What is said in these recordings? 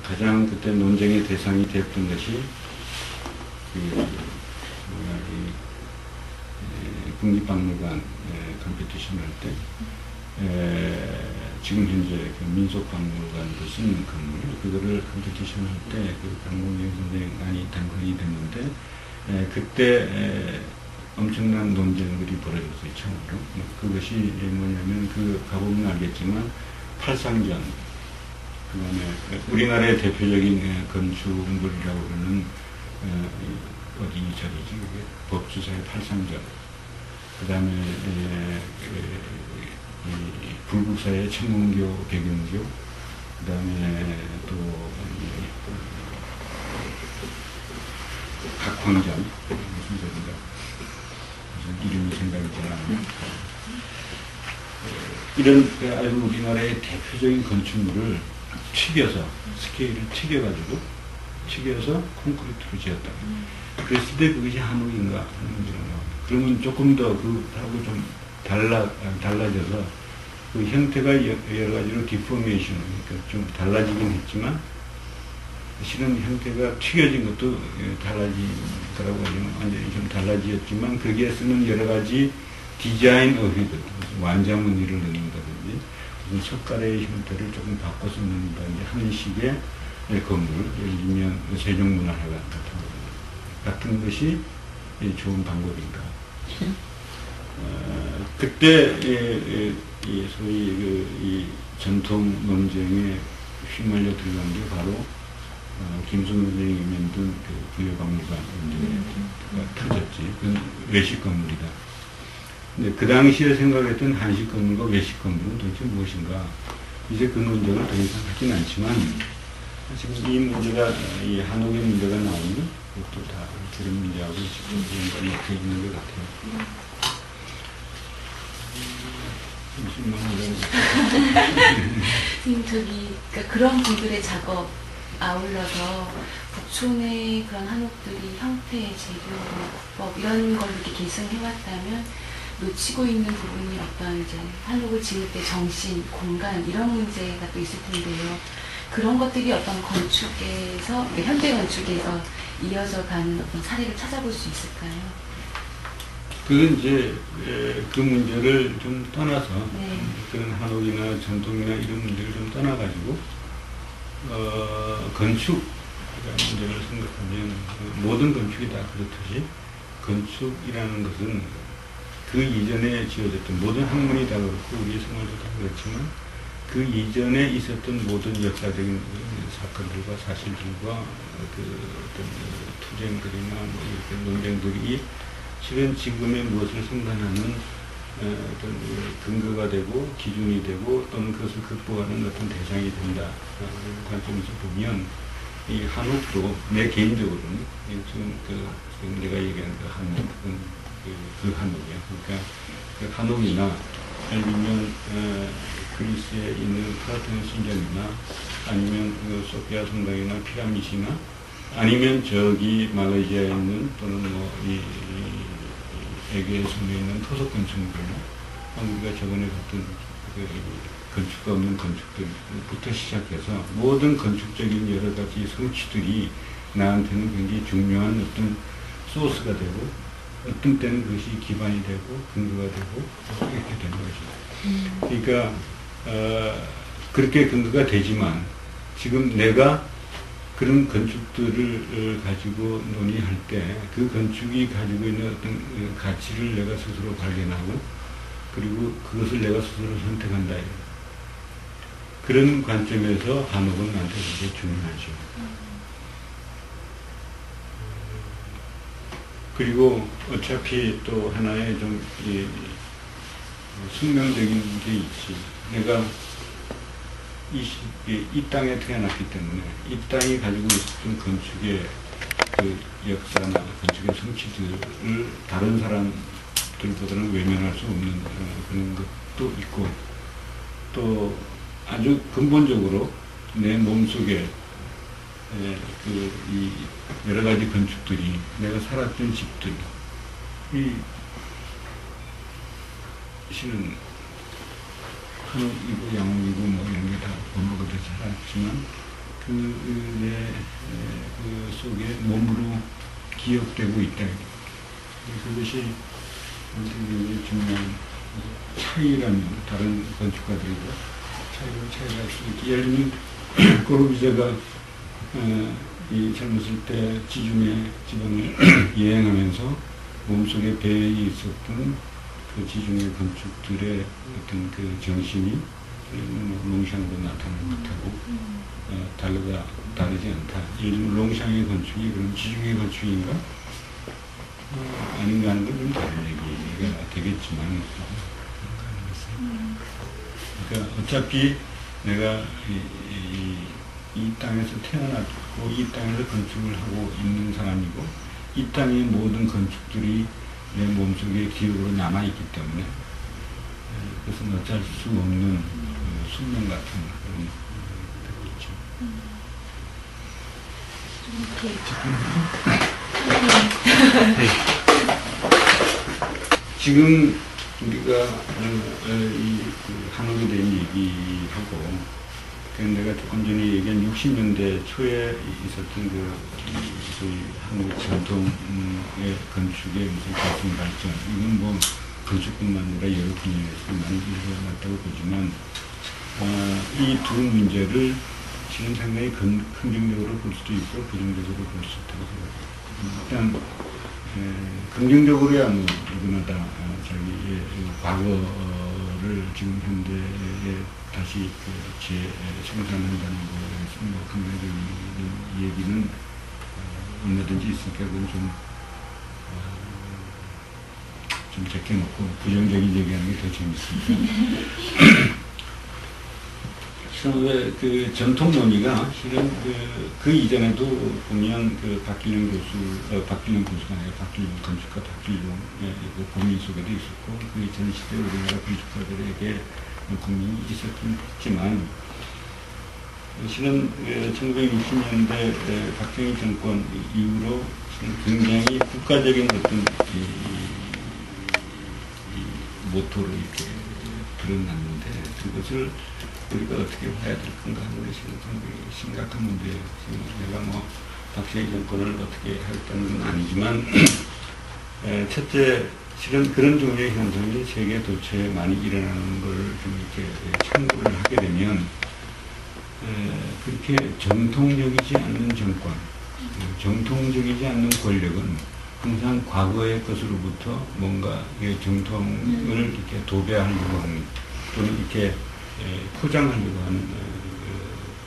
가장 그때 논쟁의 대상이 됐던 것이 국립박물관 컴피티션 할 때 지금 현재 그 민속박물관도 쓰는 건물 그거를 컴피티션 할 때 그 박문경 선생이 당선이 됐는데 그때 엄청난 논쟁들이 벌어졌어요. 처음으로. 그것이 뭐냐면 가보면 알겠지만 팔상전 그 다음에 우리나라의 대표적인 건축물이라고 그러는 어디 저기지 그게 법주사의 팔상전 그 다음에 불국사의 천문교 배경교 그 다음에 또 각황전 무슨 소리인가 무슨 이름이 생각이 잘 안 나요. 이런 아주 우리나라의 대표적인 건축물을 튀겨서 스케일을 튀겨서 콘크리트로 지었다. 그랬을 때 그것이 한옥인가 하는 문제가 나옵니다. 그러면 조금 더 그하고 좀 달라져서 그 형태가 여러 가지로 디포메이션, 그러니까 좀 달라지긴 했지만 실은 형태가 튀겨진 것도 달라진 거라고 하면 완전히 좀 달라졌지만 거기에 쓰는 여러 가지 디자인 어휘들, 완자무늬를 넣는다든지 무슨 석가래의 형태를 조금 바꿔서 넣는다든지 하는 식의 건물, 예를 들면 세종문화회관 같은 것이 좋은 방법인가. 그때 소위 이 전통 논쟁에 휘말려 들어간 게 바로 김순우 선생님이 만든 그 부여박물관 문제가 터졌지. 그건 외식 건물이다. 근데 그 당시에 생각했던 한식 건물과 외식 건물은 도대체 무엇인가? 이제 그 논쟁을 더 이상 하진 않지만 지금 이 문제가 이 한옥의 문제가 나오면 그것도 다 그런 문제하고 지금 연관이 있는 것 같아요. 선생님 그런 분들의 작업 아울러서 북촌의 그런 한옥들이 형태, 재료, 법 이런 걸 이렇게 계승해왔다면 놓치고 있는 부분이 어떤 이제 한옥을 지을 때 정신, 공간 이런 문제가 또 있을 텐데요. 그런 것들이 어떤 건축에서 현대 건축에서 이어져 가는 어떤 사례를 찾아볼 수 있을까요? 그건 이제 그 문제를 좀 떠나서 네. 그런 한옥이나 전통이나 이런 문제를 좀 떠나가지고 건축이라는 문제를 생각하면 모든 건축이 다 그렇듯이 건축이라는 것은 그 이전에 지어졌던 모든 학문이 다 그렇고 우리 생활도 다 그렇지만 그 이전에 있었던 모든 역사적인 사건들과 사실들과 어떤 투쟁들이나 뭐 이렇게 논쟁들이 실은 지금의 무엇을 생산하는 어떤 근거가 되고 기준이 되고 또는 그것을 극복하는 어떤 대상이 된다. 그런 관점에서 보면 이 한옥도 내 개인적으로는 지금 내가 얘기한 그 한옥은 그 한옥이야. 그러니까 그 한옥이나 아니면 그리스에 있는 파르테논 신전이나 아니면 그 소피아 성당이나 피라미드나 아니면 저기 말레이시아에 있는 또는 뭐 이 에게에 섬에 있는 토속 건축물이나 우리가 저번에 봤던 그 건축가 없는 건축들부터 시작해서 모든 건축적인 여러 가지 성취들이 나한테는 굉장히 중요한 어떤 소스가 되고 어떤 때는 그것이 기반이 되고 근거가 되고 이렇게 되는 것이죠. 그러니까 그렇게 근거가 되지만 지금 내가 그런 건축들을 가지고 논의할 때 그 건축이 가지고 있는 어떤 가치를 내가 스스로 발견하고 그리고 그것을 내가 스스로 선택한다. 그런 관점에서 한옥은 나한테 굉장히 중요하죠. 그리고 어차피 또 하나의 좀 숙명적인 게 있지. 내가 이 땅에 태어났기 때문에 이 땅이 가지고 있었던 건축의 그 역사나 건축의 성취들을 다른 사람들보다는 외면할 수 없는 그런 것도 있고 또 아주 근본적으로 내 몸속에 이 여러 가지 건축들이 내가 살았던 집들이 실은 한옥이고 양옥이고 뭐 이런 게 다 번호가 돼서 살았지만 그 속에 몸으로 기억되고 있다. 그것이 굉장히 중요한 차이라면 다른 건축가들과 차이가 있을 수 있기. 예를 들면 코르비제가 이 젊었을 때 지중해 지방을 여행하면서 몸속에 배에 있었던 그 지중해 건축들의 어떤 그 정신이 롱샹도 나타나는 것하고 다르지 않다. 예를 들면 롱샹의 건축이 그럼 지중해 건축인가? 아닌가 하는 건 좀 다른 얘기가 되겠지만 그러니까 어차피 내가 이 땅에서 태어났고 이 땅에서 건축을 하고 있는 사람이고 이 땅의 모든 건축들이 내 몸속에 기억으로 남아있기 때문에 그것은 어쩔 수 없는 숙명 같은 그런 되겠죠. 지금 우리가 이 한옥에 대한 얘기하고 내가 조금 전에 얘기한 60년대 초에 있었던 소위 한국 전통의 건축의 무슨 가슴 발전, 이건 뭐 건축뿐만 아니라 여러 분야에서 많이 일어났다고 보지만, 이 두 문제를 지금 상당히 긍정적으로 볼 수도 있고 부정적으로 볼 수 있다고 생각합니다. 일단 긍정적으로야 뭐 누구나 다 자기의 과거를 지금 현대에 다시 재생산한다는 거에서 뭐 긍정적인 얘기는 얼마든지 있으니까 그건 좀 제껴놓고 부정적인 얘기하는 게 더 재밌습니다. 왜 그 전통 논의가 실은 그 이전에도 보면 박길영 교수가 아니라 건축가 박길영의 고민 속에도 있었고 그 전 시대 우리나라 건축가들에게 고민이 있었지만 실은 1960년대 박정희 정권 이후로 굉장히 국가적인 어떤 이 모토로 이렇게 드러났는데 그것을 우리가 어떻게 봐야 될 건가 하는 것이 상당히 심각한 문제예요. 지금 내가 뭐 박정희 정권을 어떻게 하겠다는 건 아니지만 첫째 실은 그런 종류의 현상이 세계 도처에 많이 일어나는 걸 좀 이렇게 참고를 하게 되면 그렇게 정통적이지 않는 정권, 정통적이지 않는 권력은 항상 과거의 것으로부터 뭔가 정통을 이렇게 도배하려고 하는 또는 이렇게 포장하려고 하는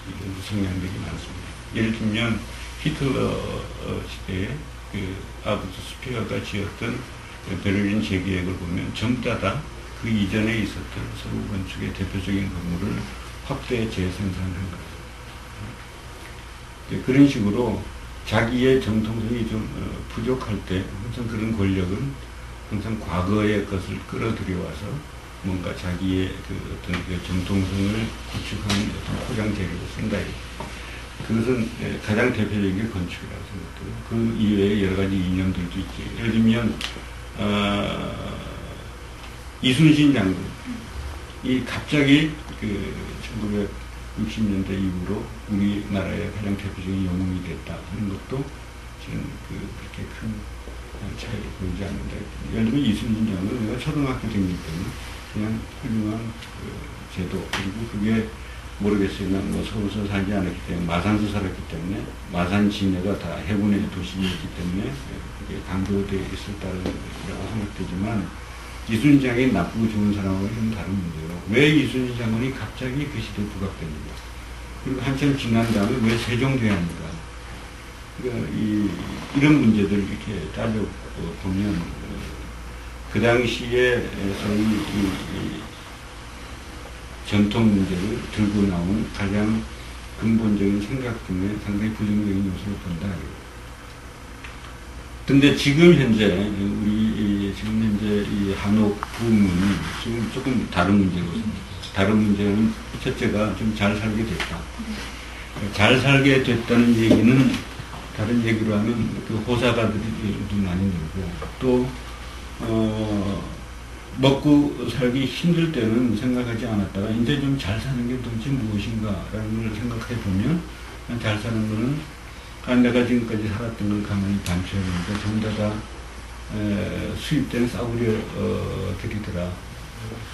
이런 성향들이 많습니다. 예를 들면 히틀러 시대에 아부트 스피어가 지었던 베를린 재계획을 보면 전부 다 그 이전에 있었던 서구 건축의 대표적인 건물을 확대 재생산한 거예요. 그런 식으로 자기의 정통성이 좀 부족할 때 항상 그런 권력은 항상 과거의 것을 끌어들여와서 뭔가 자기의 어떤 정통성을 구축하는 어떤 포장 재료로 쓴다. 그것은 가장 대표적인 게 건축이라고 생각돼요. 그 이외에 여러 가지 이념들도 있죠. 예를 들면 이순신 장군이 갑자기 1960년대 이후로 우리나라의 가장 대표적인 영웅이 됐다 하는 것도 지금 그렇게 큰 차이를 보이지 않는다. 예를 들면 이순신 장군은 내가 초등학교 다닐 때는 그냥 훌륭한 제도, 그리고 그게 모르겠어요. 뭐 서울서 살지 않았기 때문에, 마산서 살았기 때문에, 마산 진해가 다 해군의 도시이기 때문에 그게 강조되어 있었다고 생각되지만, 이순신 장군이 나쁘고 좋은 사람하고는 좀 다른 문제예요. 왜 이순신 장군이 갑자기 그 시대에 부각됩니까? 그리고 한참 지난 다음에 왜 세종대왕인가? 그러니까 이런 문제들을 이렇게 따져보면, 그 당시에 소위 전통 문제를 들고 나온 가장 근본적인 생각 중에 상당히 부정적인 요소를 본다. 근데 지금 현재 이 한옥 붐은 지금 조금 다른 문제고 다른 문제는 첫째가 좀 잘 살게 됐다. 잘 살게 됐다는 얘기는 다른 얘기로 하면 그 호사가들이 좀 많이 늘고 또 먹고 살기 힘들 때는 생각하지 않았다가 이제 좀 잘 사는 게 도대체 무엇인가라는 걸 생각해 보면 잘 사는 거는 내가 지금까지 살았던 걸 가만히 반추해 보니까 전부 다 수입된 싸구려 들이더라.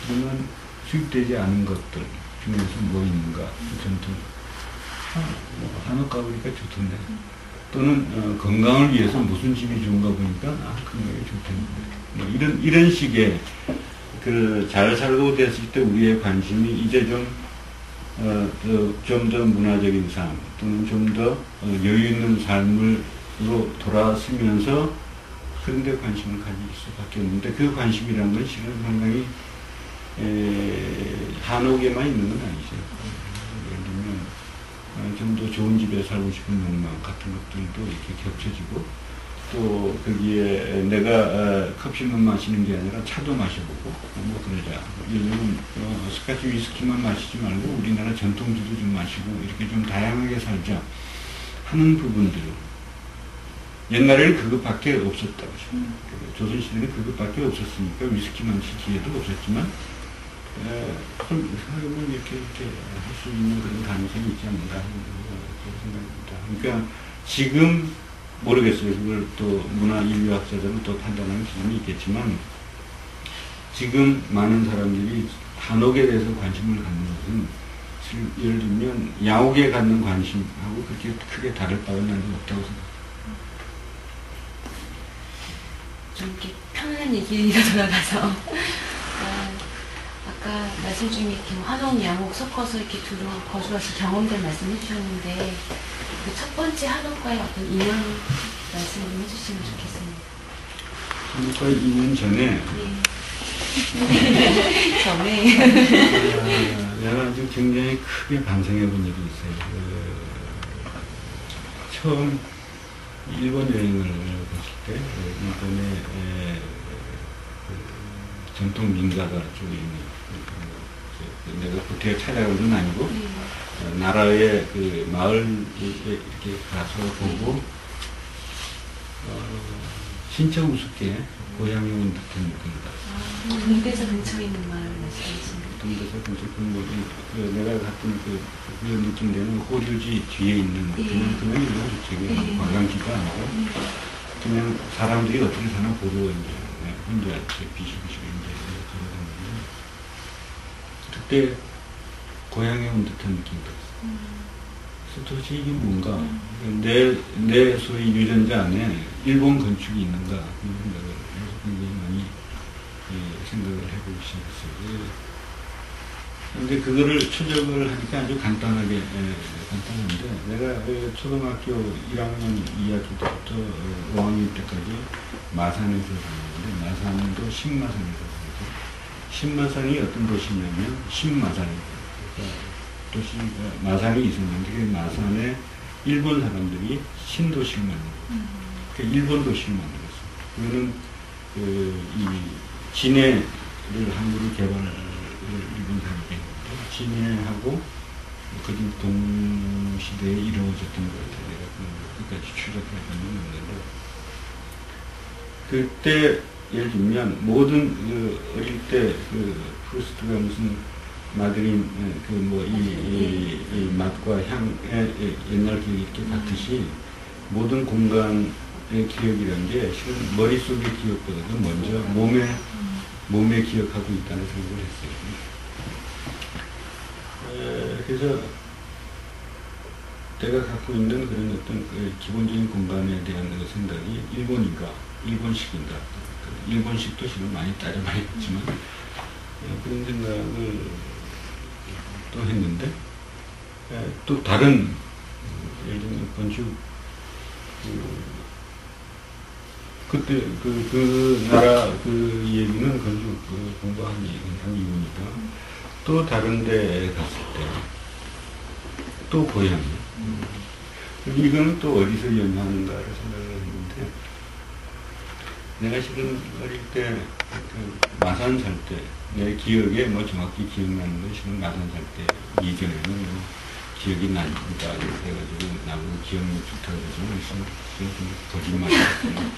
그러면 수입되지 않은 것들 중에서 뭐 있는가? 전통 한옥 가보니까 좋던데. 또는 건강을 위해서 무슨 집이 좋은가 보니까 건강이 좋던데. 뭐 이런 식의 잘 살고 됐을 때 우리의 관심이 이제 좀 더 문화적인 삶 또는 좀 더 여유 있는 삶으로 돌아서면서 그런 데 관심을 가질 수밖에 없는데 그 관심이라는 건 실은 상당히 한옥에만 있는 건 아니죠. 예를 들면 좀 더 좋은 집에 살고 싶은 욕망 같은 것들도 이렇게 겹쳐지고 또 거기에 내가 커피만 마시는 게 아니라 차도 마셔보고 뭐 그러자. 요즘은 스카치 위스키만 마시지 말고 우리나라 전통주도 좀 마시고 이렇게 좀 다양하게 살자 하는 부분들. 옛날에는 그것밖에 없었다고. 조선시대는 그것밖에 없었으니까 위스키만 마실 기회도 없었지만 좀 이렇게 할 수 있는 그런 가능성이 있지 않는가 하는 생각입니다. 그러니까 지금 모르겠어요. 그걸 또 문화인류학자들은 또 판단하는 기준이 있겠지만 지금 많은 사람들이 한옥에 대해서 관심을 갖는 것은 예를 들면 야옥에 갖는 관심하고 그렇게 크게 다를 바는 나는 없다고 생각합니다. 좀 이렇게 편안한 얘기가 돌아가서 아까 말씀 중에 이렇게 한옥, 양옥 섞어서 이렇게 두루 거주하신 경험들 말씀해 주셨는데 그 첫 번째 한옥과의 어떤 인연 말씀 좀 해주시면 좋겠습니다. 한옥과의 인연 전에 전에 내가 아주 굉장히 크게 반성해 본 일이 있어요. 처음 일본 여행을 갔을 때 일본의 전통 민가가 쪽에 있는 내가 구태에 찾아간 건 아니고 나라의 그 마을에 이렇게 가서 보고 진짜 우습게 고향에 온 듯한 느낌이다. 동대서 근처에 있는 마을 말씀이신가요? 동대서 근처 내가 갔던 그 느낌대는 호류지 뒤에 있는 그냥 일반 관광지가 아니고 그냥 사람들이 어떻게 사나 보러 이제 혼자 비실비실 이제 걸어다니는데 그때 고향에 온 듯한 느낌이 들었어요. 그래서 도대체 이게 뭔가 내 소위 유전자 안에 일본 건축이 있는가 그런 생각을 굉장히 많이 생각을 해보기 시작했어요. 근데 그거를 추적을 하니까 아주 간단한데 내가 초등학교 1학년 2학기 때부터 5학년 때까지 마산에서 살았는데 마산도 신마산에서 살았고 신마산이 어떤 도시냐면 신마산이에요. 그러니까 마산이 있었는데 그 마산에 일본 사람들이 신도시를 만들었어요. 그러니까 일본 도시를 만들었어요. 그거는 이 진해를 한국으로 개발을 일본 사람이 했는데 진해하고 그 동시대에 이루어졌던 것 같아요. 내가 끝까지 추적해보면 있는데 그때 예를 들면 모든 어릴 때 프루스트가 무슨 마드린 이 맛과 향의 옛날 기억이 이렇게 같듯이 모든 공간의 기억이라는 게 실은 머릿속의 기억보다도 먼저 몸에 기억하고 있다는 생각을 했어요. 그래서 내가 갖고 있는 그런 어떤 기본적인 공간에 대한 생각이 일본인가, 일본식인가, 일본식도 실은 많이 따져봐야 겠지만 그런 생각을 또 했는데 또 다른 예를 들면 건축 그때 그 나라 그 얘기는 건축 공부한 이유니까 또 다른 데 갔을 때 또 고향 이거는 또 어디서 연유하는가를 생각을 했는데 내가 실은 어릴 때 마산 살 때 내 기억에 뭐 정확히 기억나는 건 실은 마산 살 때 이전에는 뭐 기억이 납니다. 그래가지고 나보고 기억력 좋다고 해서 좀 거짓말이었어요.